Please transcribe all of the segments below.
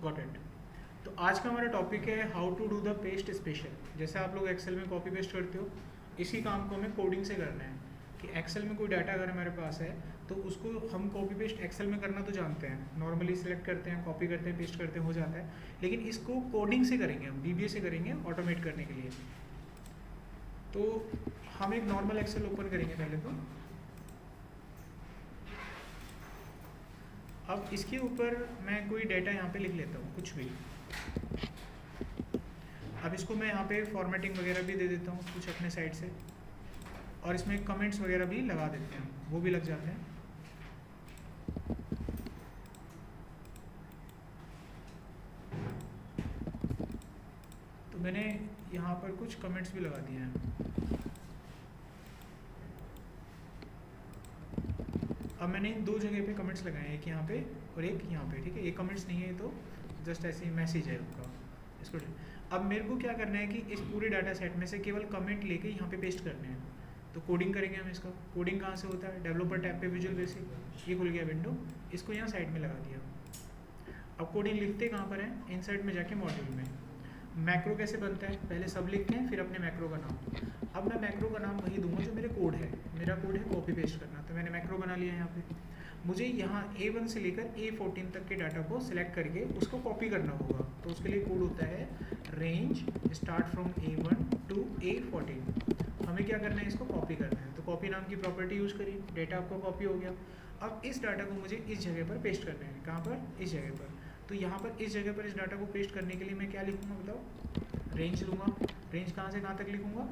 Got it. तो आज का हमारा टॉपिक है how to do the paste special. जैसे आप लोग एक्सेल में कॉपी पेस्ट करते हो, इसी काम को हमें कोडिंग से करना है कि एक्सेल में कोई डाटा अगर हमारे पास है तो उसको हम कॉपी पेस्ट एक्सेल में करना तो जानते हैं, नॉर्मली सिलेक्ट करते हैं, कॉपी करते हैं, पेस्ट करते हैं, हो जाता है। लेकिन इसको कोडिंग से करेंगे, हम VBA से करेंगे ऑटोमेट करने के लिए। तो हम एक नॉर्मल एक्सेल ओपन करेंगे पहले तो। अब इसके ऊपर मैं कोई डाटा यहाँ पे लिख लेता हूँ, कुछ भी। अब इसको मैं यहाँ पे फॉर्मेटिंग वगैरह भी दे देता हूँ कुछ अपने साइड से, और इसमें कमेंट्स वगैरह भी लगा देते हैं, वो भी लग जाते हैं। तो मैंने यहाँ पर कुछ कमेंट्स भी लगा दिए हैं। अब मैंने इन दो जगह पे कमेंट्स लगाए हैं, एक यहाँ पे और एक यहाँ पे, ठीक है। ये कमेंट्स नहीं है, तो जस्ट ऐसे ही मैसेज है उनका, इसको। अब मेरे को क्या करना है कि इस पूरे डाटा सेट में से केवल कमेंट लेके यहाँ पे पेस्ट करने हैं। तो कोडिंग करेंगे हम इसका। कोडिंग कहाँ से होता है? डेवलपर टैब पे विजुअल बेसिक, ये खुल गया विंडो, इसको यहाँ साइड में लगा दिया। अब कोडिंग लिखते कहाँ पर है? इनसर्ट में जाके मॉड्यूल में। मैक्रो कैसे बनता है? पहले सब लिखते हैं, फिर अपने मैक्रो का नाम। अब मैं मैक्रो का नाम वही दूंगा जो मेरे कोड है। मेरा कोड है कॉपी पेस्ट करना, तो मैंने मैक्रो बना लिया यहाँ पे। मुझे यहाँ A1 से लेकर A14 तक के डाटा को सिलेक्ट करके उसको कॉपी करना होगा। तो उसके लिए कोड होता है range start from A1 to A14। हमें क्या करना है? इसको कॉपी करना है। तो कॉपी नाम की प्रॉपर्टी यूज़ करी, डेटा आपका कॉपी हो गया। अब इस डाटा को मुझे इस जगह पर पेस्ट करना है। कहाँ पर? इस जगह पर। तो यहाँ पर इस जगह पर इस डाटा को पेस्ट करने के लिए मैं क्या लिखूँगा बताओ? रेंज लूँगा। रेंज कहाँ से कहाँ तक लिखूँगा?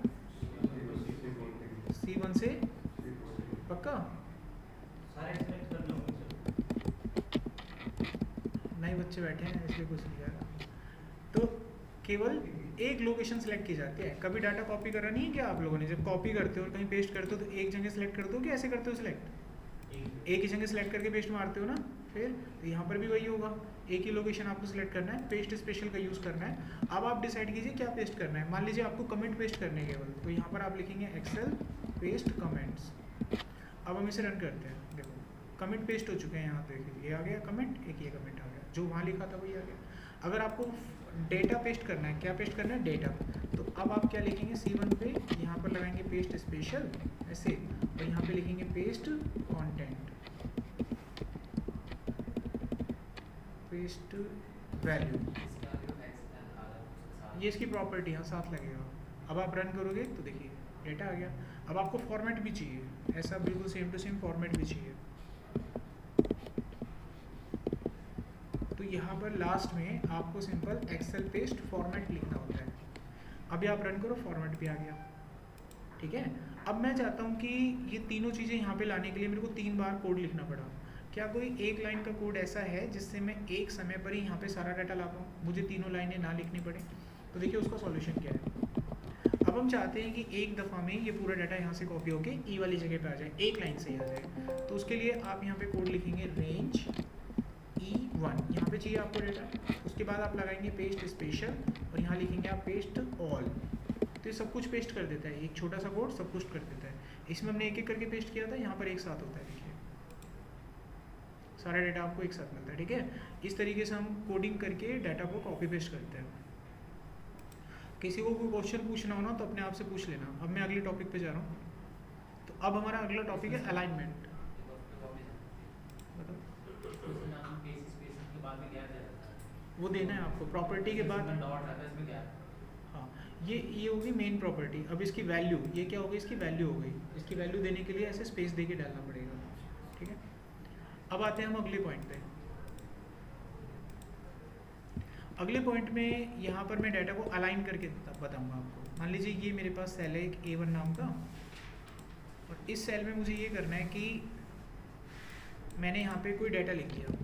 C1 से, पक्का? नहीं, बच्चे बैठे हैं इसलिए कुछ नहीं जाएगा। तो केवल एक लोकेशन सेलेक्ट की जाती है। कभी डाटा कॉपी करा नहीं है क्या आप लोगों ने? जब कॉपी करते हो और कहीं पेस्ट करते हो तो एक जगह सेलेक्ट करते हो कि ऐसे करते हो सिलेक्ट? एक ही जगह सेलेक्ट करके पेस्ट मारते हो ना। फिर तो यहाँ पर भी वही होगा, एक ही लोकेशन आपको सेलेक्ट करना है, पेस्ट स्पेशल का यूज़ करना है। अब आप डिसाइड कीजिए क्या पेस्ट करना है। मान लीजिए आपको कमेंट पेस्ट करने केवल, तो यहाँ पर आप लिखेंगे एक्सेल पेस्ट कमेंट्स। अब हम इसे रन करते हैं। देखो कमेंट पेस्ट हो चुके हैं यहाँ पे, ये आ गया कमेंट, एक ये कमेंट आ गया, जो वहाँ लिखा था वही आ गया। अगर आपको डेटा पेस्ट करना है, क्या पेस्ट करना है? डेटा। तो अब आप क्या लिखेंगे? C1 पे यहाँ पर लगाएंगे पेस्ट स्पेशल ऐसे, और यहाँ पे लिखेंगे पेस्ट कंटेंट, पेस्ट वैल्यू। ये इसकी प्रॉपर्टी यहाँ साथ लगेगा। अब आप रन करोगे तो देखिए डेटा आ गया। अब आपको फॉर्मेट भी चाहिए, ऐसा बिल्कुल सेम टू सेम फॉर्मेट भी चाहिए। तो यहाँ पर लास्ट में आपको सिंपल एक्सेल पेस्ट फॉर्मेट लिखना होता है। अभी आप रन करो, फॉर्मेट भी आ गया, ठीक है। अब मैं चाहता हूँ कि ये तीनों चीज़ें यहाँ पे लाने के लिए मेरे को 3 बार कोड लिखना पड़ा। क्या कोई एक लाइन का कोड ऐसा है जिससे मैं एक समय पर ही यहाँ पे सारा डाटा ला पाऊँ, मुझे तीनों लाइनें ना लिखनी पड़े? तो देखिए उसका सॉल्यूशन क्या है। अब हम चाहते हैं कि एक दफ़ा में ये पूरा डाटा यहाँ से कॉपी होके ई वाली जगह पे आ जाए, एक लाइन से ही आ जाए। तो उसके लिए आप यहाँ पे कोड लिखेंगे रेंज E1, यहाँ पे चाहिए आपको डाटा। उसके बाद आप लगाएंगे पेस्ट स्पेशल और यहाँ लिखेंगे आप पेस्ट ऑल। तो ये सब कुछ पेस्ट कर देता है, एक छोटा सा कोड सब कुछ कर देता है। इसमें हमने एक एक करके पेस्ट किया था, यहाँ पर एक साथ होता है। देखिए सारा डाटा आपको एक साथ मिलता है, ठीक है। इस तरीके से हम कोडिंग करके डाटा को कॉपी पेस्ट करते हैं। किसी को कोई क्वेश्चन पूछना हो ना तो अपने आप से पूछ लेना। अब मैं अगले टॉपिक पे जा रहा हूँ। तो अब हमारा अगला टॉपिक है अलाइनमेंट। वो देना है आपको प्रॉपर्टी के बाद। हाँ, ये होगी मेन प्रॉपर्टी। अब इसकी वैल्यू, ये क्या होगी? इसकी वैल्यू हो गई। इसकी वैल्यू देने के लिए ऐसे स्पेस दे के डालना पड़ेगा, ठीक है। अब आते हैं हम अगले पॉइंट पे। अगले पॉइंट में यहाँ पर मैं डाटा को अलाइन करके बताऊँगा आपको। मान लीजिए ये मेरे पास सेल है एक A1 नाम का, और इस सेल में मुझे ये करना है कि मैंने यहाँ पे कोई डाटा लिख लिया।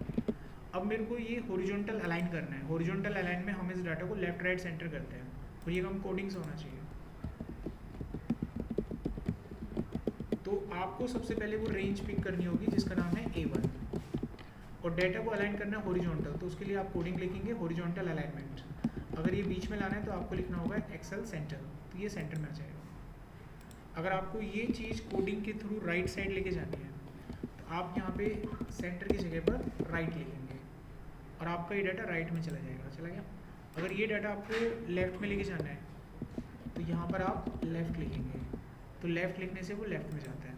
अब मेरे को ये हॉरिजॉन्टल अलाइन करना है। हॉरिजॉन्टल अलाइन में हम इस डाटा को लेफ्ट राइट सेंटर करते हैं, और ये काम कोडिंग से होना चाहिए। तो आपको सबसे पहले वो रेंज पिक करनी होगी जिसका नाम है A1, और डाटा को अलाइन करना है हॉरिजॉन्टल। तो उसके लिए आप कोडिंग लिखेंगे हॉरिजॉन्टल अलाइनमेंट। अगर ये बीच में लाना है तो आपको लिखना होगा एक्सेल सेंटर, तो ये सेंटर में आ जाएगा। अगर आपको ये चीज़ कोडिंग के थ्रू राइट साइड लेके जानी है तो आप यहाँ पे सेंटर की जगह पर राइट लिखेंगे। और आपका ये डाटा राइट में चला जाएगा। चला गया। अगर ये डाटा आपको लेफ्ट में लेके जाना है तो यहाँ पर आप लेफ्ट लिखेंगे, तो लेफ्ट लिखने से वो लेफ्ट में जाता है।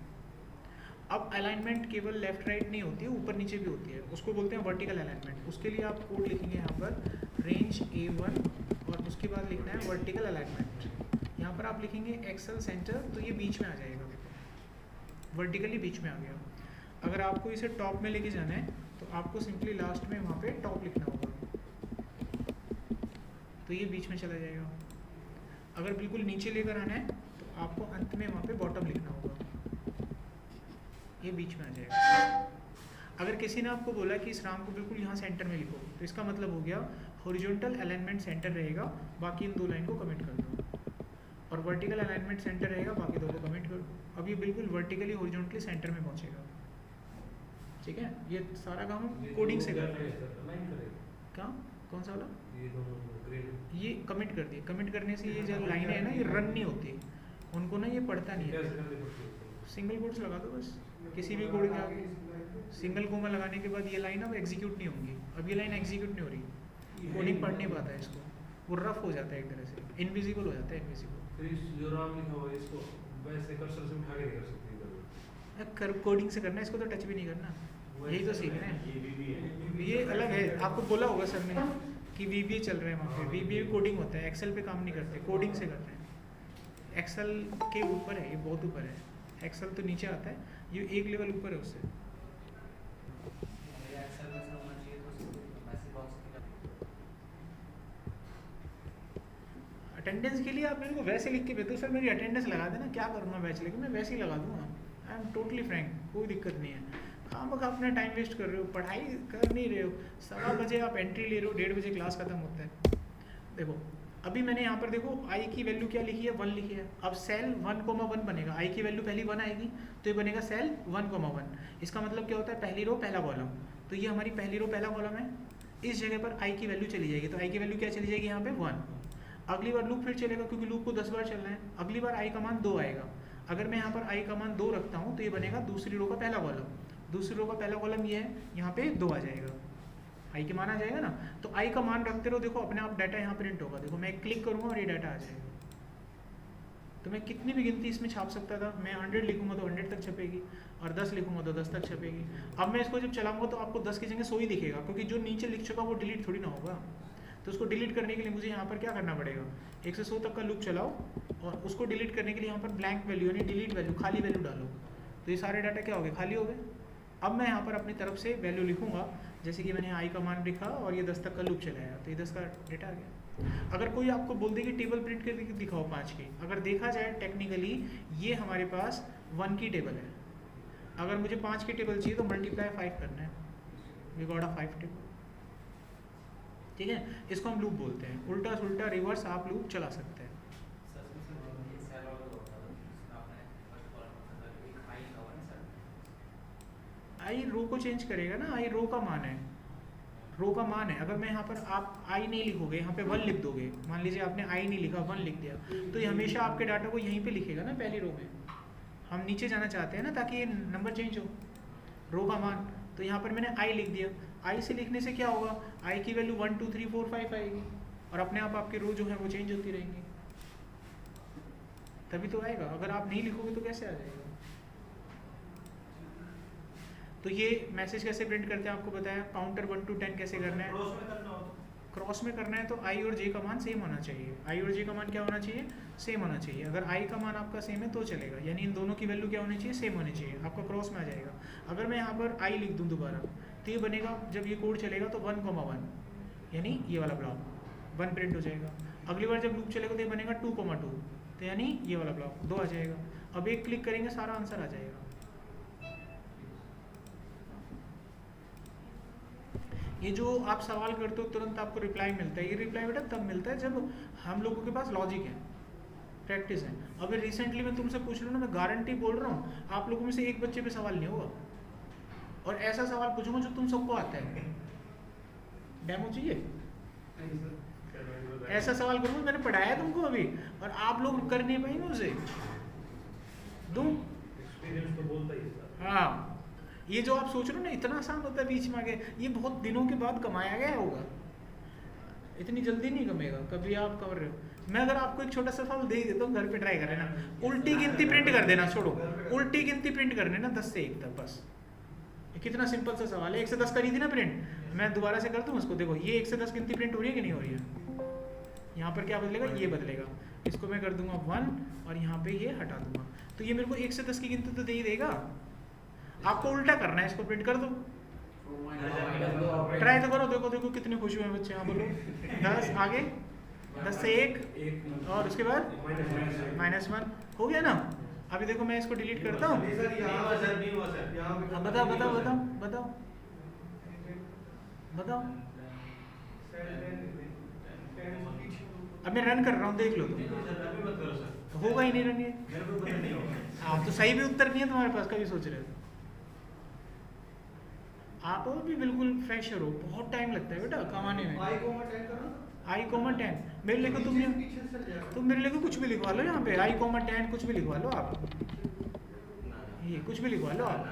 अब अलाइनमेंट केवल लेफ्ट राइट नहीं होती है, ऊपर नीचे भी होती है, उसको बोलते हैं वर्टिकल अलाइनमेंट। उसके लिए आप कोड लिखेंगे यहाँ पर रेंज A1 और उसके बाद लिखना है वर्टिकल अलाइनमेंट। यहाँ पर आप लिखेंगे एक्सेल सेंटर, तो ये बीच में आ जाएगा, वर्टिकली बीच में आ गया। अगर आपको इसे टॉप में लेके जाना है तो आपको सिंपली लास्ट में वहाँ पे टॉप लिखना होगा, तो ये बीच में चला जाएगा। अगर बिल्कुल नीचे लेकर आना है तो आपको अंत में वहाँ पे बॉटम लिखना होगा, ये बीच में आ जाएगा। अगर किसी ने आपको बोला कि इस राम को बिल्कुल यहाँ सेंटर में लिखो, तो इसका मतलब हो गया हॉरिजॉन्टल अलाइनमेंट सेंटर रहेगा, बाकी इन दो लाइन को कमेंट कर दो, और वर्टिकल अलाइनमेंट सेंटर रहेगा, बाकी दो को कमेंट कर दो। अब ये बिल्कुल वर्टिकली हॉरिजॉन्टली सेंटर में पहुँचेगा। ठीक है, ये सारा काम हम कोडिंग से कर रहे हैं। क्या, कौन सा वाला? ये कमिट कर दिए। कमिट करने से ये जो लाइन है ना, ये रन नहीं होती, उनको ना ये पढ़ता नहीं है। सिंगल कोट्स लगा दो बस, किसी भी कोड के आगे सिंगल कोमा लगाने के बाद ये लाइन अब एग्जीक्यूट नहीं होंगी। अब ये लाइन एग्जीक्यूट नहीं हो रही, कोडिंग पढ़ नहीं पाता है इसको, वो रफ हो जाता है एक तरह से, इनविजिबल हो जाता है, इनविजिबल। जो राम लिखा हुआ है इसको वैसे कर्सर से उठा के नहीं कर सकते, कोडिंग से करना है, इसको तो टच भी नहीं करना, यही तो सीखना है। ये अलग है, आपको बोला होगा सर ने कि VBA चल रहे हैं वहाँ पे, VBA कोडिंग होता है, एक्सेल पे काम नहीं करते, कोडिंग से करते हैं। एक्सेल के ऊपर है, ये बहुत ऊपर है, एक्सेल तो नीचे आता है, ये एक लेवल ऊपर है उससे। अटेंडेंस के लिए आप मेरे को वैसे लिख के भेजो, सर मेरी अटेंडेंस लगा देना, क्या करूँगा बैच लेके, मैं वैसे ही लगा दूंगा। आई एम टोटली फ्रैंक, कोई दिक्कत नहीं है। हाँ बस अपना टाइम वेस्ट कर रहे हो, पढ़ाई कर नहीं रहे हो। 7 बजे आप एंट्री ले रहे हो, 1:30 बजे क्लास खत्म होता है। देखो अभी मैंने यहाँ पर देखो आई की वैल्यू क्या लिखी है, 1 लिखी है। अब सेल 1,1 बनेगा, आई की वैल्यू पहली 1 आएगी तो ये बनेगा सेल 1,1। इसका मतलब क्या होता है, पहली रो पहला कॉलम, तो ये हमारी पहली रो पहला कॉलम है। इस जगह पर आई की वैल्यू चली जाएगी, तो आई की वैल्यू क्या चली जाएगी यहाँ पे 1। अगली बार लूप फिर चलेगा, क्योंकि लूप को 10 बार चलना है। अगली बार आई का मान 2 आएगा। अगर मैं यहाँ पर आई का मान 2 रखता हूँ तो ये बनेगा दूसरी रो का पहला कॉलम। दूसरी रो का पहला कॉलम ये है, यहाँ पे 2 आ जाएगा, आई के मान आ जाएगा ना। तो आई का मान रखते रहो, देखो अपने आप डाटा यहाँ प्रिंट होगा। देखो मैं क्लिक करूँगा और ये डाटा आ जाएगा। तो मैं कितनी भी गिनती इसमें छाप सकता था, मैं 100 लिखूंगा तो 100 तक छपेगी, और 10 लिखूंगा तो 10 तक छपेगी। अब मैं इसको जब चलाऊंगा तो आपको 10 की जगह 100 ही दिखेगा, क्योंकि जो नीचे लिख चुका वो डिलीट थोड़ी ना होगा। तो उसको डिलीट करने के लिए मुझे यहाँ पर क्या करना पड़ेगा, 1 से 100 तक का लूप चलाओ, और उसको डिलीट करने के लिए यहाँ पर ब्लैंक वैल्यू यानी डिलीट वैल्यू, खाली वैल्यू डालो। तो ये सारे डाटा क्या हो गए, खाली हो गए। अब मैं यहाँ पर अपनी तरफ से वैल्यू लिखूंगा, जैसे कि मैंने आई का मान लिखा और ये 10 तक का लूप चलाया, तो ये 10 का डेटा आ गया। अगर कोई आपको बोल दे कि टेबल प्रिंट करके दिखाओ 5 की, अगर देखा जाए टेक्निकली ये हमारे पास 1 की टेबल है। अगर मुझे 5 की टेबल चाहिए तो मल्टीप्लाई 5 करना है, वी गॉट अ 5 टेबल। ठीक है, इसको हम लूप बोलते हैं। उल्टा सुल्टा रिवर्स आप लूप चला सकते हैं। आई रो को चेंज करेगा ना, आई रो का मान है, रो का मान है। अगर मैं यहाँ पर आप आई नहीं लिखोगे, यहाँ पे 1 लिख दोगे, मान लीजिए आपने आई नहीं लिखा 1 लिख दिया, तो ये हमेशा आपके डाटा को यहीं पे लिखेगा ना, पहली रो में। हम नीचे जाना चाहते हैं ना ताकि ये नंबर चेंज हो, रो का मान। तो यहाँ पर मैंने आई लिख दिया, आई से लिखने से क्या होगा, आई की वैल्यू 1 2 3 4 5 आएगी, और अपने आप आपकी रो जो है वो चेंज होती रहेंगी, तभी तो आएगा। अगर आप नहीं लिखोगे तो कैसे आ जाएगा। तो ये मैसेज कैसे प्रिंट करते हैं आपको बताया, काउंटर 1 to 10 कैसे करना है। क्रॉस में करना है तो आई और जे का मान सेम होना चाहिए। आई और जे का मान क्या होना चाहिए, सेम होना चाहिए। अगर आई का मान आपका सेम है तो चलेगा, यानी इन दोनों की वैल्यू क्या होनी चाहिए, सेम होनी चाहिए, आपका क्रॉस में आ जाएगा। अगर मैं यहाँ पर आई लिख दूँ दोबारा, तो ये बनेगा, जब ये कोड चलेगा तो 1,1 यानी ये वाला ब्लॉक 1 प्रिंट हो जाएगा। अगली बार जब लूप चलेगा तो ये बनेगा 2,2, तो यानी ये वाला ब्लॉक 2 आ जाएगा। अब एक क्लिक करेंगे सारा आंसर आ जाएगा। ये जो आप सवाल करते हो तुरंत आपको रिप्लाई मिलता है, ये रिप्लाई बेटा तब मिलता है जब हम लोगों के पास लॉजिक है, प्रैक्टिस है। अभी रिसेंटली मैं तुमसे पूछ रहा हूँ ना, मैं गारंटी बोल रहा हूँ आप लोगों में से एक बच्चे पे सवाल नहीं होगा, और ऐसा सवाल पूछूंगा जो तुम सबको आता है। डेमो चाहिए, ऐसा सवाल करूँगा, मैंने पढ़ाया तुमको अभी और आप लोग कर नहीं पाएंगे उसे। दूं? एक्सपीरियंस तो बोलता ही है। हाँ, ये जो आप सोच रहे हो ना इतना आसान होता है बीच में आगे, ये बहुत दिनों के बाद कमाया गया होगा, इतनी जल्दी नहीं कमेगा। कभी आप कर रहे हो, मैं अगर आपको एक छोटा सा सवाल दे देता हूँ, घर पे ट्राई कर लेना, उल्टी गिनती प्रिंट कर देना, छोड़ो उल्टी गिनती प्रिंट कर देना 10 से 1 तक, बस। कितना सिंपल सा सवाल है, 1 से 10 करी थी ना प्रिंट, मैं दोबारा से कर दूँ उसको, देखो ये 1 से 10 गिनती प्रिंट हो रही है कि नहीं हो रही है, यहाँ पर क्या बदलेगा, ये बदलेगा, इसको मैं कर दूंगा 1 और यहाँ पे ये हटा दूंगा, तो ये मेरे को 1 से 10 की गिनती तो दे ही देगा। आपको उल्टा करना है, इसको प्रिंट कर दो, ट्राई तो करो, देखो देखो कितने खुश हुए हैं बच्चे, यहाँ बोलो 10 आगे 10 से 1 और उसके बाद -1 हो गया ना। अभी देखो मैं इसको डिलीट करता हूँ, बताओ बताओ बताओ बताओ बताओ, अब मैं रन कर रहा हूँ, देख लो तुम, होगा ही नहीं रन ये, हाँ तो सही भी उत्तर नहीं है तुम्हारे पास, कभी सोच रहे हो आप भी बिल्कुल फ्रेशर हो, बहुत टाइम लगता है बेटा कमाने में। I,10 मेरे लिए तुम मेरे लिए कुछ भी लिखवा लो यहाँ पे, I,10 कुछ भी लिखवा लो आप, ये कुछ भी लिखवा लो आप,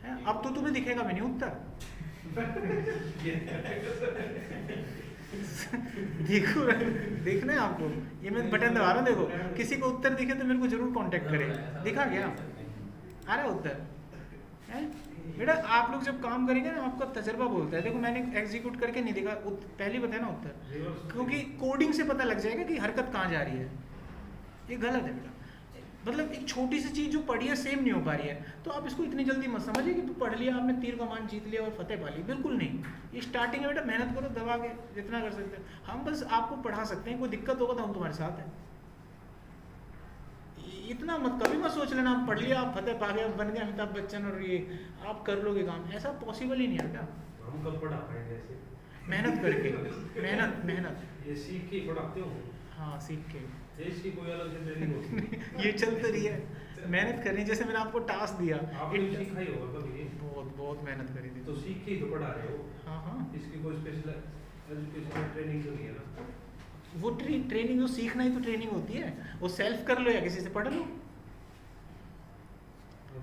है अब तो तुम्हें दिखेगा भी नहीं उत्तर देखो देखना है आपको, ये मैं बटन दबा रहा हूँ, देखो किसी को उत्तर दिखे तो मेरे को जरूर कांटेक्ट करें, दिखा गया आ रहा उत्तर है बेटा। आप लोग जब काम करेंगे ना आपका तजर्बा बोलता है, देखो मैंने एग्जीक्यूट करके नहीं देखा, पहले बताया ना उत्तर, क्योंकि कोडिंग से पता लग जाएगा कि हरकत कहाँ जा रही है, ये गलत है बेटा। मतलब एक छोटी सी चीज़ जो पढ़ी है सेम नहीं हो पा रही है, तो आप इसको इतनी जल्दी मत समझिए कि पढ़ लिया आपने, तीर कमान जीत लिया और फतेह पा ली, बिल्कुल नहीं। ये स्टार्टिंग है बेटा, मेहनत करो दबा के जितना कर सकते हैं, हम बस आपको पढ़ा सकते हैं, कोई दिक्कत होगा तो हम तुम्हारे साथ हैं, इतना मत कभी मत सोच लेना आप पढ़ लिया आप फतेह पा गए, बन गए अमिताभ बच्चन और ये आप कर लोगे काम, ऐसा पॉसिबल ही नहीं है बेटा। हम कब पढ़ा पाएंगे ऐसे, मेहनत करके, मेहनत ये सीख के पढ़ाते हो, हाँ सीख के, इसकी कोई अलग से ट्रेनिंग होती है ये चलते रही है, मेहनत करनी, जैसे मैंने आपको टास्क दिया, आपने सीखा ही होगा कभी, बहुत मेहनत करी थी, तो सीख के ही तो पढ़ा रहे हो। हाँ हाँ, इसकी कोई स्पेशल एजुकेशनल ट्रेनिंग तो नहीं है ना, वो ट्रेनिंग जो सीखना ही तो ट्रेनिंग होती है, वो सेल्फ कर लो या किसी से पढ़ लो, तो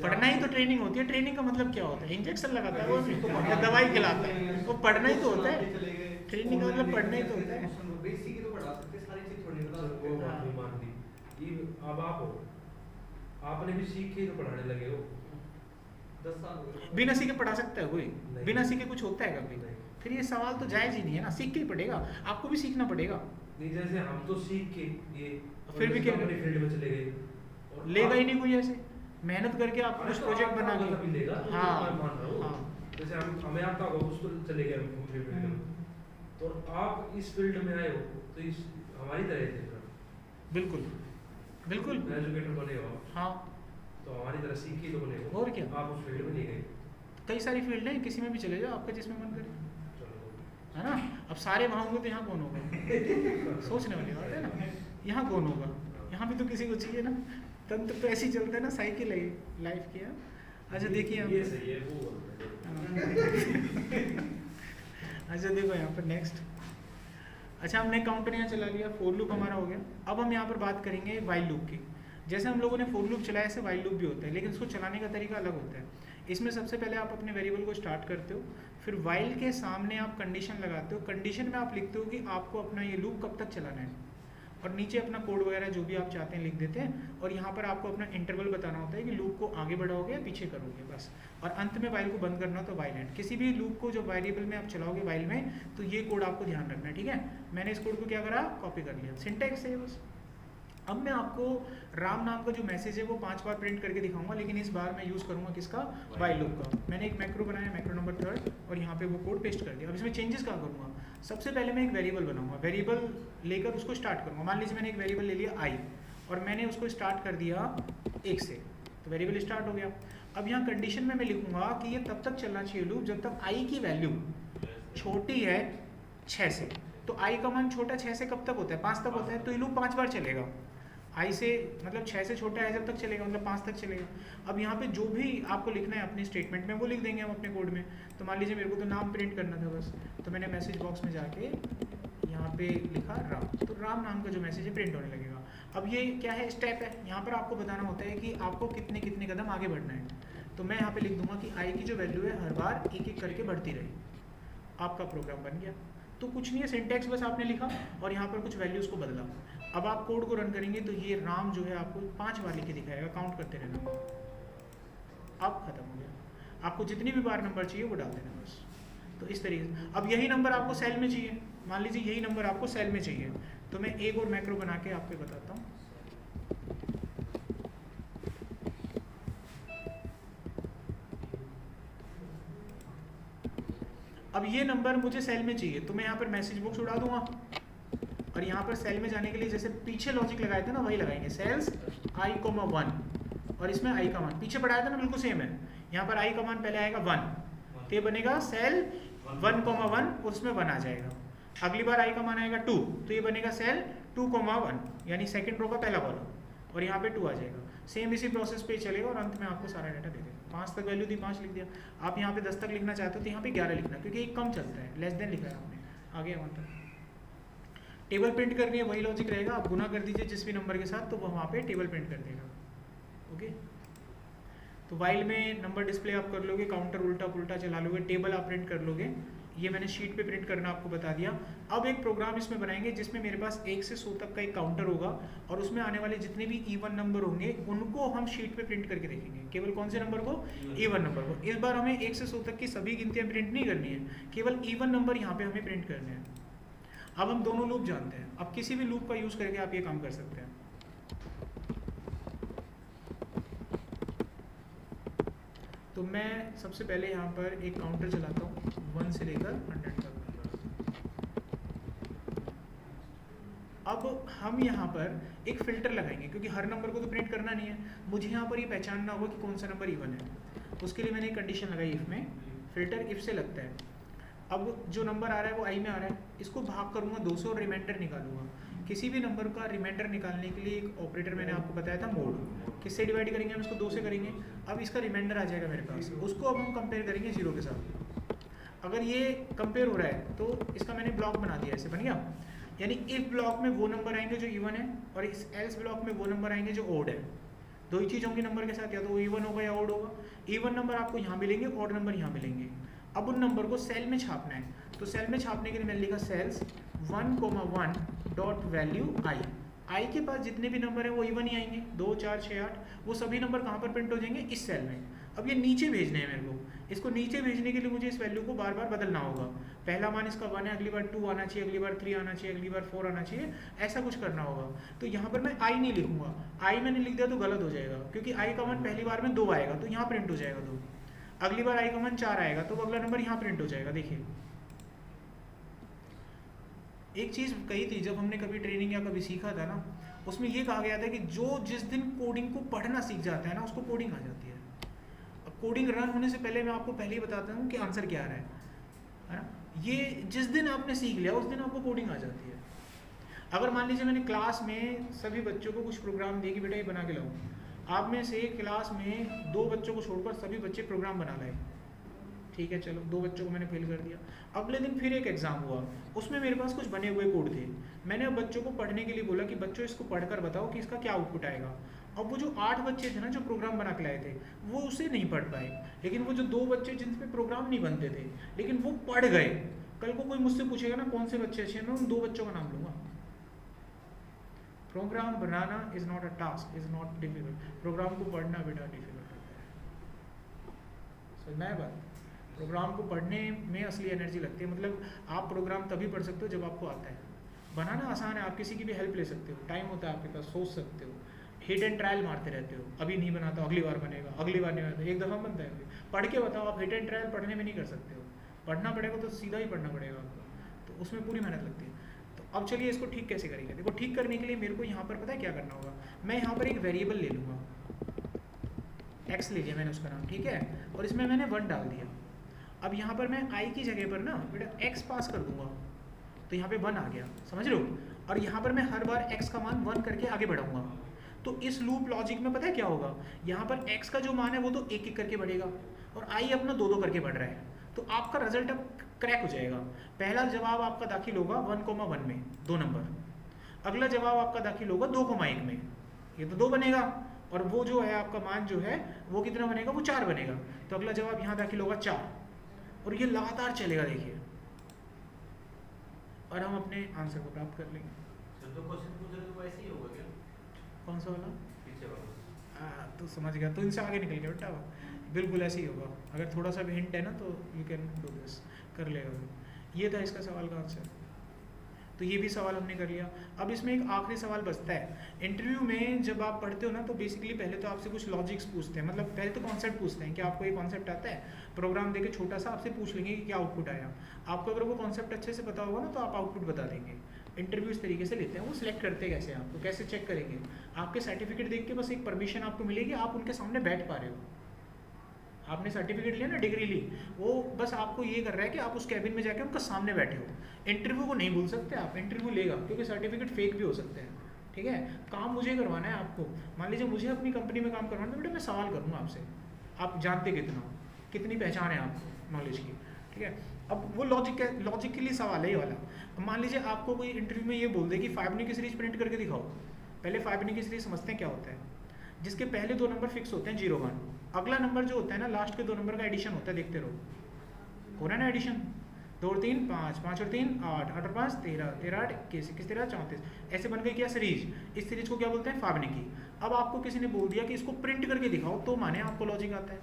पढ़ना ही तो ट्रेनिंग होती है। ट्रेनिंग का मतलब क्या होता है, इंजेक्शन लगाता है वो तो दवाई खिलाता है, वो पढ़ना ही तो होता है, ट्रेनिंग का मतलब पढ़ना ही तो होता है। अब आप हो, आपने भी सीख के तो पढ़ाने लगे हो, 10 साल हो गए, बिना सीखे पढ़ा सकता है कोई, बिना सीखे कुछ होता है कभी, फिर ये सवाल तो जायज ही नहीं है ना, सीख के ही पढ़ेगा, आपको भी सीखना पड़ेगा। नहीं जैसे हम तो सीख के ये फिर भी क्या अपनी फील्ड में चले गए, लेगा ही नहीं कोई, ऐसे मेहनत करके आप कुछ प्रोजेक्ट बना के लेगा, हाँ मान रहा हूँ, हाँ जैसे हमें आता होगा उसको चले गए हम फील्ड में, तो आप इस फील्ड में आए हो तो इस हमारी तरह थे बिल्कुल बिल्कुल एजुकेटर बने हो, हाँ तो हमारी तरह सीख के तो बने हो, और क्या, आप उस फील्ड में नहीं गए, कई सारी फील्ड है, किसी में भी चले जाओ आपका जिसमें मन करे, चलो है ना। अब सारे वहाँ होंगे तो यहाँ कौन होगा, सोचने वाली बात है ना, यहाँ कौन होगा, यहाँ भी तो किसी को चाहिए ना, तंत्र तो ऐसे ही चलता है ना, साइकिल है लाइफ की है। अच्छा देखिए ये सही है वो अच्छा देखो यहाँ पर नेक्स्ट, अच्छा हमने काउंटर यहाँ चला लिया, फोर लूप हमारा हो गया। अब हम यहाँ पर बात करेंगे वाइल लूप की। जैसे हम लोगों ने फोर लूप चलाया, ऐसे वाइल लूप भी होता है, लेकिन उसको चलाने का तरीका अलग होता है। इसमें सबसे पहले आप अपने वेरिएबल को स्टार्ट करते हो, फिर वाइल के सामने आप कंडीशन लगाते हो, कंडीशन में आप लिखते हो कि आपको अपना ये लूप कब तक चलाना है, और नीचे अपना कोड वगैरह जो भी आप चाहते हैं लिख देते हैं, और यहाँ पर आपको अपना इंटरवल बताना होता है कि लूप को आगे बढ़ाओगे या पीछे करोगे बस, और अंत में वाइल को बंद करना तो वाइल एंड। किसी भी लूप को जो वेरिएबल में आप चलाओगे वाइल में, तो ये कोड आपको ध्यान रखना है, ठीक है। मैंने इस कोड को क्या करा, कॉपी कर लिया, सिंटैक्स है बस। अब मैं आपको राम नाम का जो मैसेज है वो 5 बार प्रिंट करके दिखाऊंगा, लेकिन इस बार मैं यूज़ करूंगा किसका, वाइल लूप का। मैंने एक मैक्रो बनाया, मैक्रो नंबर 3, और यहाँ पे वो कोड पेस्ट कर दिया। अब इसमें चेंजेस क्या करूँगा, सबसे पहले मैं एक वेरिएबल बनाऊंगा, वेरिएबल लेकर उसको स्टार्ट करूँगा। मान लीजिए मैंने एक वेरिएबल ले लिया आई, और मैंने उसको स्टार्ट कर दिया 1 से, तो वेरिएबल स्टार्ट हो गया। अब यहाँ कंडीशन में मैं लिखूंगा कि ये तब तक चलना चाहिए लूप जब तक आई की वैल्यू छोटी है 6 से। तो आई का मान छोटा 6 से कब तक होता है, 5 तक होता है, तो ये लूप 5 बार चलेगा। आई से मतलब 6 से छोटा है जब तक चलेगा, मतलब 5 तक चलेगा। अब यहाँ पे जो भी आपको लिखना है अपनी स्टेटमेंट में वो लिख देंगे हम अपने कोड में। तो मान लीजिए मेरे को तो नाम प्रिंट करना था बस, तो मैंने मैसेज बॉक्स में जाके यहाँ पे लिखा राम, तो राम नाम का जो मैसेज है प्रिंट होने लगेगा। अब ये क्या है, स्टेप है, यहाँ पर आपको बताना होता है कि आपको कितने कितने कदम आगे बढ़ना है। तो मैं यहाँ पे लिख दूंगा कि आई की जो वैल्यू है हर बार एक एक करके बढ़ती रहे। आपका प्रोग्राम बन गया। तो कुछ नहीं है, सिंटैक्स बस आपने लिखा और यहाँ पर कुछ वैल्यूज़ को बदला। अब आप कोड को रन करेंगे तो ये राम जो है आपको 5 बार लिख के दिखाएगा, काउंट करते रहना। अब खत्म हो गया। आपको जितनी भी बार नंबर चाहिए वो डाल देना बस। तो इस तरीके से अब यही नंबर आपको सेल में चाहिए, मान लीजिए यही नंबर आपको सेल में चाहिए, तो मैं एक और मैक्रो बना के आपको बताता हूँ। अब ये नंबर मुझे सेल में चाहिए तो मैं यहाँ पर मैसेज बॉक्स उड़ा दूंगा और यहाँ पर सेल में जाने के लिए जैसे पीछे लॉजिक लगाए थे ना वही लगाएंगे, सेल्स i, 1 और इसमें i का मान पीछे बढ़ाया था ना बिल्कुल सेम है। यहाँ पर i का मान पहले आएगा 1 तो ये बनेगा सेल 1,1 उसमें 1 आ जाएगा। अगली बार i का मान आएगा 2 तो ये बनेगा सेल 2,1 यानी सेकंड रो का पहला कॉलम और यहाँ पे 2 आ जाएगा। सेम इसी प्रोसेस पे चलेगा और अंत में आपको सारा डाटा दे देगा। 5 तक वैल्यू दी, 5 लिख दिया। आप यहाँ पे 10 तक लिखना चाहते हो तो यहाँ पे 11 लिखना, क्योंकि एक कम चलता है, लेस देन लिखा है आपने, आगे 1 तक। टेबल प्रिंट करनी है वही लॉजिक रहेगा, आप गुना कर दीजिए जिस भी नंबर के साथ तो वो वहाँ पे टेबल प्रिंट कर देगा। ओके, तो वाइल में नंबर डिस्प्ले आप कर लोगे, काउंटर उल्टा पुल्टा चला लोगे, टेबल आप प्रिंट कर लोगे। ये मैंने शीट पे प्रिंट करना आपको बता दिया। अब एक प्रोग्राम इसमें बनाएंगे जिसमें मेरे पास 1 से 100 तक का एक काउंटर होगा और उसमें आने वाले जितने भी इवन नंबर होंगे उनको हम शीट पे प्रिंट करके देखेंगे। केवल कौन से नंबर को? इवन नंबर को। इस बार हमें 1 से 100 तक की सभी गिनतियां प्रिंट नहीं करनी है, केवल इवन नंबर यहाँ पे हमें प्रिंट करने हैं। अब हम दोनों लूप जानते हैं, अब किसी भी लूप का यूज करके आप ये काम कर सकते हैं। तो मैं सबसे पहले यहाँ पर एक काउंटर चलाता हूँ 1 से लेकर 100 तक। अब हम यहाँ पर एक फिल्टर लगाएंगे क्योंकि हर नंबर को तो प्रिंट करना नहीं है, मुझे यहाँ पर ये पहचानना होगा कि कौन सा नंबर इवन है। उसके लिए मैंने एक कंडीशन लगाई इफ में, फिल्टर इफ से लगता है। अब जो नंबर आ रहा है वो आई में आ रहा है, इसको भाग करूँगा 2 से और रिमाइंडर निकालूंगा। किसी भी नंबर का रिमाइंडर निकालने के लिए एक ऑपरेटर मैंने आपको बताया था मोड, किससे डिवाइड करेंगे हम इसको? 2 से करेंगे। अब इसका रिमाइंडर आ जाएगा मेरे पास, उसको अब हम कंपेयर करेंगे 0 के साथ। अगर ये कंपेयर हो रहा है तो इसका मैंने ब्लॉक बना दिया, ऐसे बन गया। यानी इफ ब्लॉक में वो नंबर आएंगे जो इवन है और इस एल्स ब्लॉक में वो नंबर आएंगे जो ओड है। दो ही चीज़ होंगी नंबर के साथ, या तो वो इवन होगा या ओड होगा। इवन नंबर आपको यहाँ मिलेंगे, ओड नंबर यहाँ मिलेंगे। अब उन नंबर को सेल में छापना है, तो सेल में छापने के लिए मैंने लिखा सेल्स 1,1 डॉट वैल्यू आई। आई के पास जितने भी नंबर हैं वो इवन ही आएंगे, 2, 4, 6, 8, वो सभी नंबर कहाँ पर प्रिंट हो जाएंगे? इस सेल में। अब ये नीचे भेजने हैं मेरे को, इसको नीचे भेजने के लिए मुझे इस वैल्यू को बार बार बदलना होगा। पहला मान इसका 1 है, अगली बार 2 आना चाहिए, अगली बार 3 आना चाहिए, अगली बार 4 आना चाहिए, ऐसा कुछ करना होगा। तो यहाँ पर मैं आई नहीं लिखूंगा, आई मैंने लिख दिया तो गलत हो जाएगा, क्योंकि आई का मान पहली बार में 2 आएगा तो यहाँ प्रिंट हो जाएगा 2। अगली बार आई का मान 4 आएगा तो अगला नंबर यहाँ प्रिंट हो जाएगा। देखिए एक चीज़ कही थी जब हमने कभी ट्रेनिंग या कभी सीखा था ना, उसमें ये कहा गया था कि जो जिस दिन कोडिंग को पढ़ना सीख जाता है ना उसको कोडिंग आ जाती है। अब कोडिंग रन होने से पहले मैं आपको पहले ही बताता हूँ कि आंसर क्या आ रहा है ना। ये जिस दिन आपने सीख लिया उस दिन आपको कोडिंग आ जाती है। अगर मान लीजिए मैंने क्लास में सभी बच्चों को कुछ प्रोग्राम दिए कि बेटा ये बना के लाओ, आप में से क्लास में 2 बच्चों को छोड़कर सभी बच्चे प्रोग्राम बना लाए, ठीक है चलो 2 बच्चों को मैंने फेल कर दिया। अगले दिन फिर एक एग्जाम हुआ, उसमें मेरे पास कुछ बने हुए कोड थे। मैंने अब बच्चों को पढ़ने के लिए बोला कि बच्चों इसको पढ़कर बताओ कि इसका क्या आउटपुट आएगा। अब वो जो 8 बच्चे थे ना जो प्रोग्राम बना के लाए थे वो उसे नहीं पढ़ पाए, लेकिन वो जो 2 बच्चे जिन पे प्रोग्राम नहीं बनते थे लेकिन वो पढ़ गए। कल को कोई मुझसे पूछेगा ना कौन से बच्चे अच्छे हैं, मैं उन 2 बच्चों का नाम लूँगा। प्रोग्राम बनाना is not a task, is not difficult. Program को पढ़ना बेटा डिफिकल्ट होता है, समझ में आया बात? प्रोग्राम को पढ़ने में असली एनर्जी लगती है। मतलब आप प्रोग्राम तभी पढ़ सकते हो जब आपको आता है। बनाना आसान है, आप किसी की भी हेल्प ले सकते हो, टाइम होता है आपके पास, सोच सकते हो, हिट एंड ट्रायल मारते रहते हो। अभी नहीं बनाता अगली बार बनेगा, अगली बार नहीं बनता, एक दफ़ा बनता है। पढ़ के बताओ, आप हिट एंड ट्रायल पढ़ने में नहीं कर सकते हो। पढ़ना पड़ेगा तो सीधा ही पढ़ना पड़ेगा आपको, तो उसमें पूरी मेहनत लगती है। तो अब चलिए इसको ठीक कैसे करेंगे। देखो ठीक करने के लिए मेरे को यहाँ पर पता है क्या करना होगा। मैं यहाँ पर एक वेरिएबल ले लूँगा, एक्स लीजिए मैंने उसका नाम, ठीक है, और इसमें मैंने 1 डाल दिया। अब यहाँ पर मैं i की जगह पर ना बेटा x पास कर दूंगा तो यहाँ पे 1 आ गया, समझ रहे हो। और यहाँ पर मैं हर बार x का मान 1 करके आगे बढ़ाऊंगा। तो इस लूप लॉजिक में पता है क्या होगा, यहाँ पर x का जो मान है वो तो 1-1 करके बढ़ेगा और i अपना 2-2 करके बढ़ रहा है। तो आपका रिजल्ट अब क्रैक हो जाएगा। पहला जवाब आपका दाखिल होगा 1,1 में 2 नंबर, अगला जवाब आपका दाखिल होगा 2,1 में, ये तो 2 बनेगा, और वो जो है आपका मान जो है वो कितना बनेगा, वो 4 बनेगा। तो अगला जवाब यहाँ दाखिल होगा 4, और ये लगातार चलेगा देखिए, और हम अपने आंसर को प्राप्त कर लेंगे। सर तो क्वेश्चन पूछ रहे तो वैसे ही होगा क्या? कौन सा वाला? पीछे वाला। तो समझ गया, तो इनसे आगे निकल गया बेटा, बिल्कुल ऐसे ही होगा। अगर थोड़ा सा भी हिंट है ना तो यू कैन डू दिस, कर लेगा। ये था इसका सवाल का आंसर। तो ये भी सवाल हमने कर लिया। अब इसमें एक आखिरी सवाल बचता है। इंटरव्यू में जब आप पढ़ते हो ना तो बेसिकली पहले तो आपसे कुछ लॉजिक्स पूछते हैं, मतलब पहले तो कॉन्सेप्ट पूछते हैं कि आपको ये कॉन्सेप्ट आता है, प्रोग्राम देके छोटा सा आपसे पूछ लेंगे कि क्या आउटपुट आया। आपको अगर वो कॉन्सेप्ट अच्छे से पता होगा ना तो आप आउटपुट बता देंगे। इंटरव्यू इस तरीके से लेते हैं, वो सिलेक्ट करते हैं कैसे, आपको कैसे चेक करेंगे, आपके सर्टिफिकेट देख के बस एक परमिशन आपको मिलेगी, आप उनके सामने बैठ पा रहे हो। आपने सर्टिफिकेट लिया ना, डिग्री ली, वो बस आपको ये कर रहा है कि आप उस कैबिन में जाके उनका सामने बैठे हो। इंटरव्यू को नहीं भूल सकते आप, इंटरव्यू लेगा, क्योंकि सर्टिफिकेट फेक भी हो सकते हैं। ठीक है, काम मुझे करवाना है आपको। मान लीजिए मुझे अपनी कंपनी में काम करवाना है, तो बेटा मैं सवाल करूँगा आपसे, आप जानते कितना हो, कितनी पहचान है आपको नॉलेज की। ठीक है, अब वो लॉजिकली सवाल है ये वाला। अब मान लीजिए आपको कोई इंटरव्यू में ये बोल दे कि फाइबोनाची की सीरीज प्रिंट करके दिखाओ। पहले फाइबोनाची की सीरीज समझते हैं क्या होता है। जिसके पहले 2 नंबर फिक्स होते हैं 0 1, अगला नंबर जो होता है ना लास्ट के 2 नंबर का एडिशन होता है, देखते रहो, हो रहा है ना एडिशन, 2 और 3 5, 5 और 3 8, 8 और 5 13, 13 8 21, 21 13 34, ऐसे बन गई क्या सीरीज। इस सीरीज को क्या बोलते हैं, फाइबोनाची। अब आपको किसी ने बोल दिया कि इसको प्रिंट करके दिखाओ, तो माने आपको लॉजिक आता है।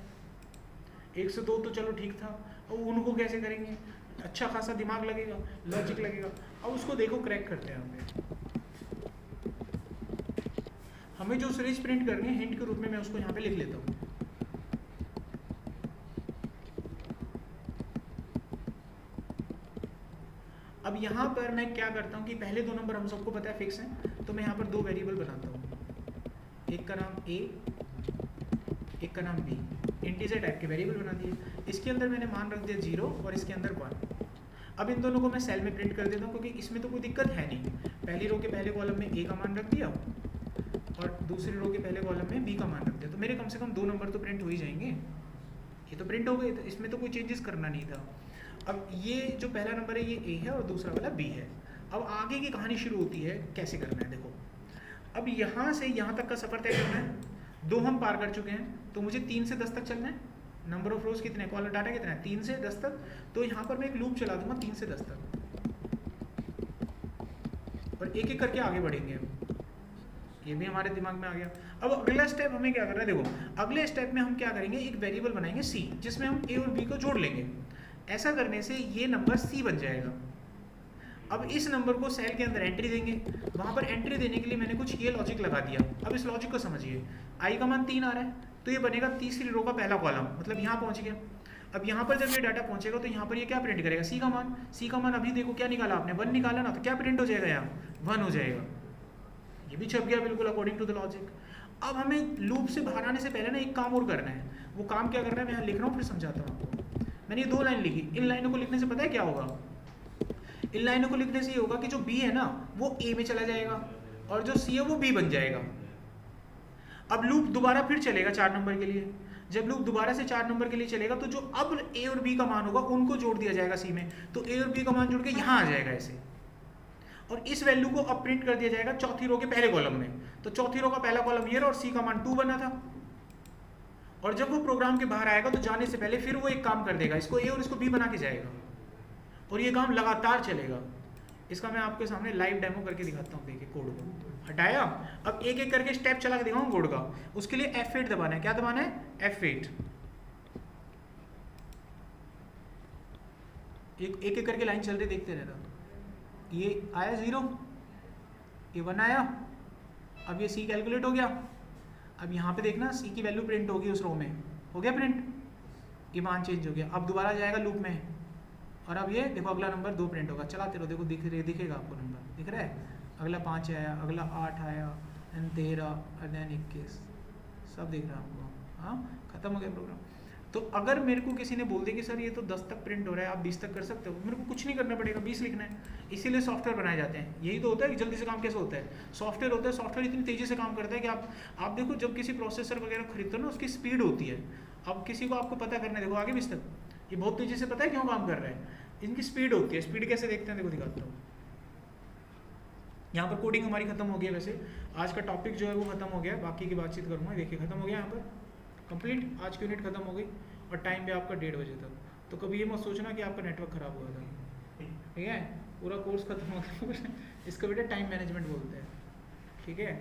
1 से 2 तो चलो ठीक था, और उनको कैसे करेंगे, अच्छा खासा दिमाग लगेगा, लॉजिक लगेगा। अब उसको देखो क्रैक करते हैं हमें जो सीरीज प्रिंट करनी है, हिंट के रूप में मैं उसको यहाँ पे लिख लेता हूँ। अब यहाँ पर मैं क्या करता हूँ कि पहले 2 नंबर हम सबको पता है फिक्स हैं, तो मैं यहाँ पर 2 वेरिएबल बनाता हूँ, एक का नाम A, एक का नाम B, इंटीजर टाइप के वेरिएबल बना दिए। इसके अंदर मैंने मान रख दिया 0 और इसके अंदर 1। अब इन दोनों को मैं सेल में प्रिंट कर देता हूँ, क्योंकि इसमें तो कोई दिक्कत है नहीं। पहली रो के पहले कॉलम में A का मान रख दिया और दूसरी रो के पहले कॉलम में B का मान रख दिया, तो मेरे कम से कम 2 नंबर तो प्रिंट हो ही जाएंगे। ये तो प्रिंट हो गए, तो इसमें तो कोई चेंजेस करना नहीं था। अब ये जो पहला नंबर है ये A है और दूसरा वाला B है। अब आगे की कहानी शुरू होती है, कैसे करना है देखो। अब यहाँ से यहाँ तक का सफ़र तय करना है, 2 हम पार कर चुके हैं, तो मुझे 3 से 10 तक चलना है। नंबर ऑफ रोज कितने, कॉलम डाटा कितना है, 3 से 10 तक। तो यहाँ पर मैं एक लूप चला दूंगा 3 से 10 तक, और एक एक करके आगे बढ़ेंगे हम। ये भी हमारे दिमाग में आ गया। अब अगला स्टेप हमें क्या करना है, देखो अगले स्टेप में हम क्या करेंगे, एक वेरिएबल बनाएंगे C, जिसमें हम A और B को जोड़ लेंगे। ऐसा करने से ये नंबर C बन जाएगा। अब इस नंबर को सेल के अंदर एंट्री देंगे, वहाँ पर एंट्री देने के लिए मैंने कुछ ये लॉजिक लगा दिया। अब इस लॉजिक को समझिए, I का मान 3 आ रहा है, तो ये बनेगा तीसरी रो का पहला कॉलम, मतलब यहाँ पहुँच गया। अब यहाँ पर जब ये डाटा पहुँचेगा तो यहाँ पर ये क्या प्रिंट करेगा, C का मान। C का मान अभी देखो क्या निकाला आपने, 1 निकाला ना, तो क्या प्रिंट हो जाएगा, यहाँ 1 हो जाएगा। ये भी छप गया बिल्कुल अकॉर्डिंग टू द लॉजिक। अब हमें लूप से बाहर आने से पहले ना एक काम और करना है। वो काम क्या करना है मैं यहाँ लिख रहा हूँ, फिर समझाता हूँ आपको। मैंने ये 2 लाइन लिखी, इन लाइनों को लिखने से पता है क्या होगा, इन लाइनों को लिखने से ये होगा कि जो B है ना वो A में चला जाएगा और जो C है वो B बन जाएगा। अब लूप दोबारा फिर चलेगा 4 नंबर के लिए। जब लूप दोबारा से 4 नंबर के लिए चलेगा तो जो अब A और B का मान होगा उनको जोड़ दिया जाएगा C में, तो A और B का मान जोड़ के यहाँ आ जाएगा ऐसे, और इस वैल्यू को अब प्रिंट कर दिया जाएगा चौथी रो के पहले कॉलम में। तो चौथी रो का पहला कॉलम ये और C का मान 2 बना था, और जब वो प्रोग्राम के बाहर आएगा तो जाने से पहले फिर वो एक काम कर देगा, इसको A और इसको B बना के जाएगा, और ये काम लगातार चलेगा। इसका मैं आपके सामने लाइव डेमो करके दिखाता हूँ। देखिए कोड को हटाया, अब एक एक करके स्टेप चला के दिखाऊँ कोड का। उसके लिए F8 दबाना है, क्या दबाना है, F8। एक एक करके लाइन चल रही, देखते रहना। ये आया 0, ये 1 आया, अब ये C कैलकुलेट हो गया। अब यहाँ पे देखना C की वैल्यू प्रिंट होगी उस रो में, हो गया प्रिंट, ये मान चेंज हो गया। अब दोबारा जाएगा लूप में, और अब ये देखो अगला नंबर 2 प्रिंट होगा। चलाते रहो, देखो दिखेगा आपको नंबर, दिख रहा है। अगला 5 आया, अगला 8 आया, देन 13 और देन 21, सब दिख रहा है आपको। हाँ, खत्म हो गया प्रोग्राम। तो अगर मेरे को किसी ने बोल दिया कि सर ये तो 10 तक प्रिंट हो रहा है, आप 20 तक कर सकते हो, मेरे को कुछ नहीं करना पड़ेगा, 20 लिखना है। इसीलिए सॉफ्टवेयर बनाए जाते हैं। यही तो होता है कि जल्दी से काम कैसे होता है, सॉफ्टवेयर होता है। सॉफ्टवेयर इतनी तेज़ी से काम करता है कि आप देखो जब किसी प्रोसेसर वगैरह खरीदते हो ना, उसकी स्पीड होती है। अब किसी को आपको पता करना है, देखो आगे 20 तक, ये बहुत तेज़ी से पता है क्यों काम कर रहा है, इनकी स्पीड होती है। स्पीड कैसे देखते हैं, देखो दिखाता हूँ। यहाँ पर कोडिंग हमारी खत्म हो गई है। वैसे आज का टॉपिक जो है वो खत्म हो गया, बाकी की बातचीत करूँगा। देखिए खत्म हो गया यहाँ पर कंप्लीट, आज की यूनिट खत्म हो गई और टाइम भी आपका 1:30 बजे तक। तो कभी ये मत सोचना कि आपका नेटवर्क खराब हुआ था, ठीक है। पूरा कोर्स खत्म हो गया इसको बेटा टाइम मैनेजमेंट बोलते हैं, ठीक है।